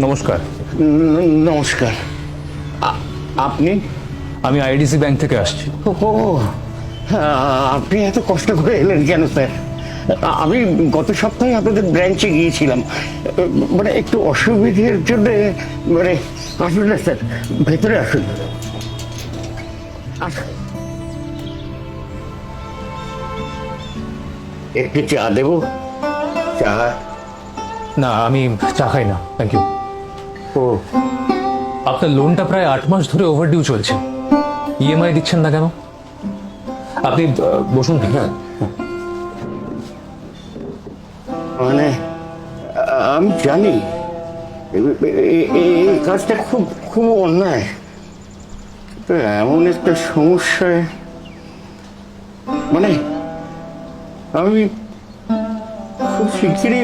নমস্কার। নমস্কার। আপনি? আমি আইডিসি ব্যাংক থেকে আসছি। ও, আপনি এত কষ্ট করে এলেন কেন স্যার? আমি গত সপ্তাহে আপনাদের ব্রাঞ্চে গিয়েছিলাম, মানে একটু অসুবিধের জন্য। মানে আসুন না স্যার, ভেতরে আসুন। একটু চা দেবো? চা? না, আমি চা খাই না, থ্যাংক ইউ। ও, আপনার লোনটা প্রায় 8 মাস ধরে ওভারডিউ চলছে, ইএমআই দিচ্ছেন না কেন? আপনি বসুন। হ্যাঁ, মানে আমি জানি এই কাজটা খুব খুব অন্যায়, তো এমন একটা সমস্যায় মানে আমি খুব শিগগিরই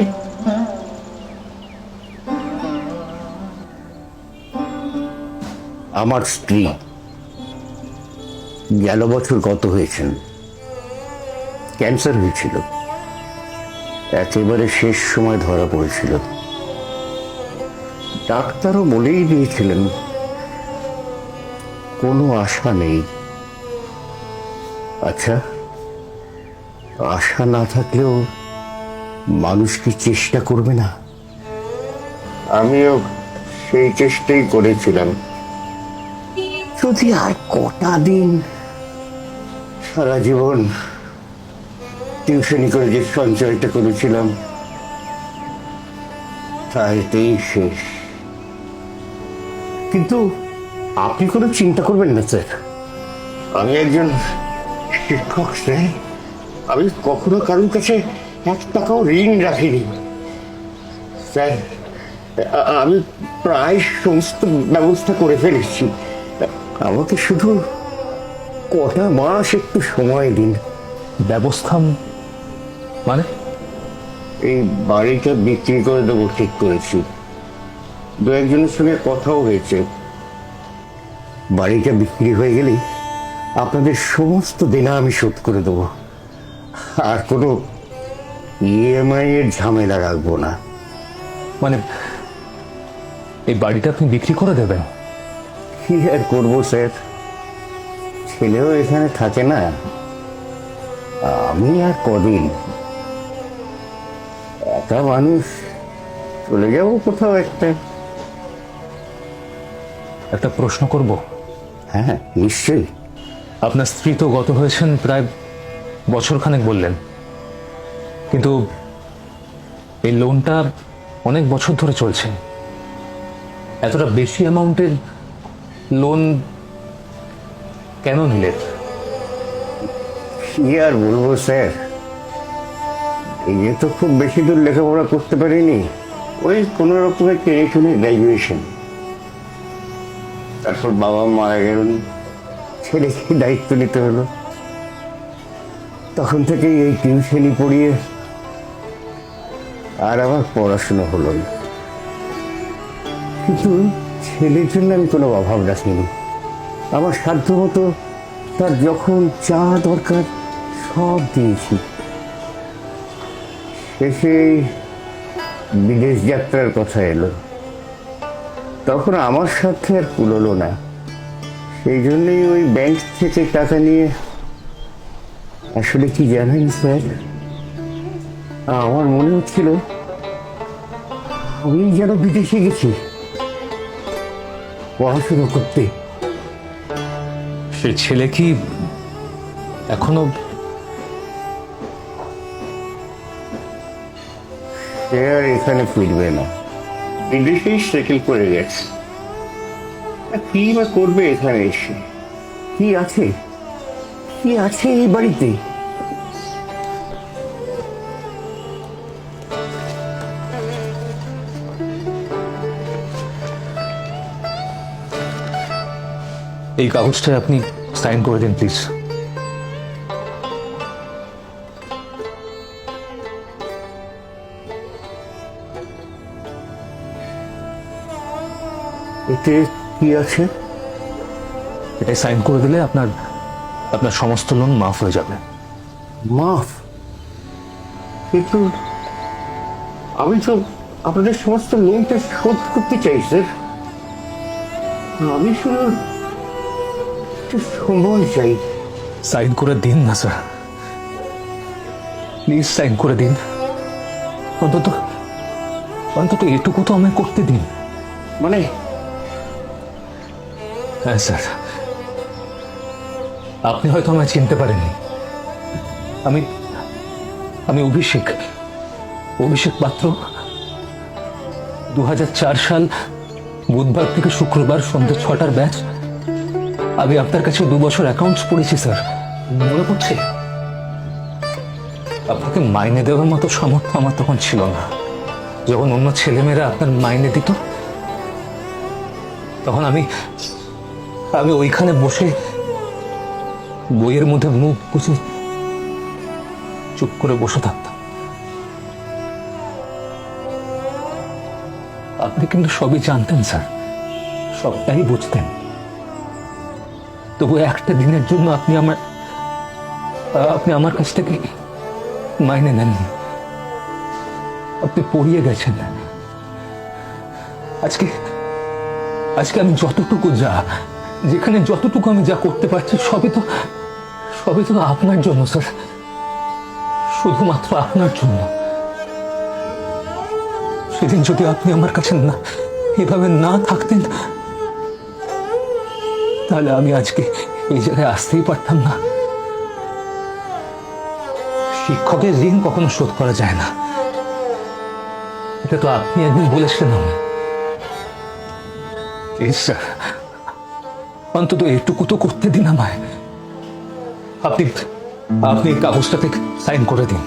আমার স্ত্রী গেল বছর গত হয়েছেন, ক্যান্সার হয়েছিল, একেবারে শেষ সময় ধরা পড়েছিল। ডাক্তারও বলেই দিয়েছিলেন কোনো আশা নেই। আচ্ছা, আশা না থাকলেও মানুষ কি চেষ্টা করবে না? আমিও সেই চেষ্টাই করেছিলাম। যদি আর কটা দিন, সারা জীবন টিউশনি করে যে সঞ্চয়টা করেছিলাম তা এতেই শেষ। কিন্তু আপনি কোনো চিন্তা করবেন না স্যার, আমি একজন শিক্ষক স্যার। আমি কখনো কারোর কাছে 1 টাকাও ঋণ রাখিনি স্যার। আমি প্রায় সমস্ত ব্যবস্থা করে ফেলেছি, আমাকে শুধু কটা মাস একটু সময় দিন। ব্যবস্থা মানে? এই বাড়িটা বিক্রি করে দেবো ঠিক করেছি, 2-1 জনের সঙ্গে কথাও হয়েছে। বাড়িটা বিক্রি হয়ে গেলেই আপনাদের সমস্ত দেনা আমি শোধ করে দেবো, আর কোনো ইএমআই এর ঝামেলা রাখবো না। মানে এই বাড়িটা আপনি বিক্রি করে দেবেন? কি আর করবো স্যার, ছেলেও এখানে থাকে না, আমি আর কদিন একা মানুষ, চলে যাবো কোথাও একটা। একটা প্রশ্ন করব? হ্যাঁ, নিশ্চয়ই। আপনার স্ত্রী তো গত হয়েছেন প্রায় বছরখানেক বললেন, কিন্তু এই লোনটা অনেক বছর ধরে চলছে। এতটা বেশি অ্যামাউন্টের লোন কেন নিলেন? কি আর বলবো স্যার, এই যে তো খুব বেশি দূর লেখাপড়া করতে পারিনি, ওই কোনো রকমের টেনে টুনে গ্র্যাজুয়েশন। তারপর বাবা মারা গেলেন, ছেলেকে দায়িত্ব নিতে হলো, তখন থেকেই এই টিউশনি পড়িয়ে আর আমার পড়াশোনা হলো না। কিন্তু ছেলের জন্য আমি কোনো অভাব রাখিনি, আমার সাধ্য মতো তার যখন যা দরকার সব দিয়েছি। শেষে বিদেশ যাত্রার কথা এলো, তখন আমার সাথে আর কুলোলো না, সেই জন্যই ওই ব্যাংক থেকে টাকা নিয়ে। আসলে কি জানেন স্যার, আমার মনে হচ্ছিল আমি যেন বিদেশে গেছি পড়াশোনা করতে। সেই ছেলে কি এখনো? সে আর এখানে ফিরবে না, বিদেশেই সেটেল করে গেছে। কি বা করবে এখানে এসে? কি আছে, কি আছে এই বাড়িতে? এই কাগজটায় আপনি সাইন করে দিন প্লিজ। এতে কি আছে? এটাই সাইন করে দিলে আপনার আপনার সমস্ত লোন মাফ হয়ে যাবে। মাফ? কিন্তু আমি তো আপনাদের সমস্ত লোনটা শোধ করতে চাই স্যার। আমি শুধু একটু সময় চাই। সাইন করে দিন না স্যার, প্লিজ সাইন করে দিন। অন্তত অন্তত এটুকু তো আমায় করতে দিন। মানে হ্যাঁ স্যার, আপনি হয়তো আমায় চিনতে পারেননি। আমি আমি অভিষেক অভিষেক পাত্র। 2004 সাল বুধবার থেকে শুক্রবার সন্ধ্যে 6টার ব্যাচ। আমি আপনার কাছে 2 বছর অ্যাকাউন্টস পড়েছি স্যার, মনে পড়ছে? আপনাকে মাইনে দেওয়ার মতো সামর্থ্য আমার তখন ছিল না। যখন অন্য ছেলেমেয়েরা আপনার মাইনে দিত, তখন আমি ওইখানে বসে বইয়ের মধ্যে মুখ গুজে চুপ করে বসে থাকতাম। আপনি কিন্তু সবই জানতেন স্যার, সবটাই বুঝতেন। তবু একটা দিনের জন্য আপনি আমার কাছ থেকে মাইনে নেননি। আপনি পড়িয়ে গেছেন। আজকে আমি যতটুকু যেখানে যতটুকু আমি যা করতে পারছি সবই তো আপনার জন্য স্যার, শুধুমাত্র আপনার জন্য। সেদিন যদি আপনি আমার কাছে না এভাবে না থাকতেন, তাহলে আমি আজকে এই জায়গায় আসতেই পারতাম না। শিক্ষকের ঋণ কখনো শোধ করা যায় না, এটা তো আপনি একদিন বলেছেন। আমি স্যার, অন্তত এটুকু তো করতে দিন আমায়। আপনি এই কাগজটাতে সাইন করে দিন।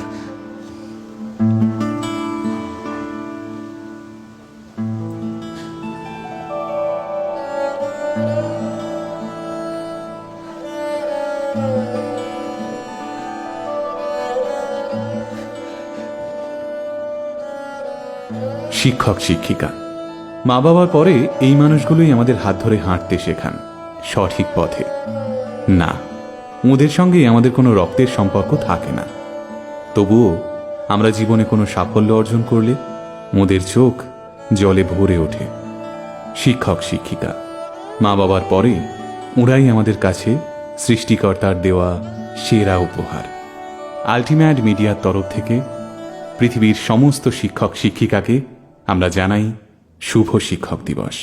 শিক্ষক শিক্ষিকা, মা বাবার পরে এই মানুষগুলোই আমাদের হাত ধরে হাঁটতে শেখান সঠিক পথে। না, ওদের সঙ্গে আমাদের কোনো রক্তের সম্পর্ক থাকে না। তবুও আমরা জীবনে কোনো সাফল্য অর্জন করলে ওদের চোখ জলে ভরে ওঠে। শিক্ষক শিক্ষিকা, মা বাবার পরে ওরাই আমাদের কাছে সৃষ্টিকর্তার দেওয়া সেরা উপহার। আল্টিমেট মিডিয়ার তরফ থেকে পৃথিবীর সমস্ত শিক্ষক শিক্ষিকাকে আমরা জানাই শুভ শিক্ষক দিবস।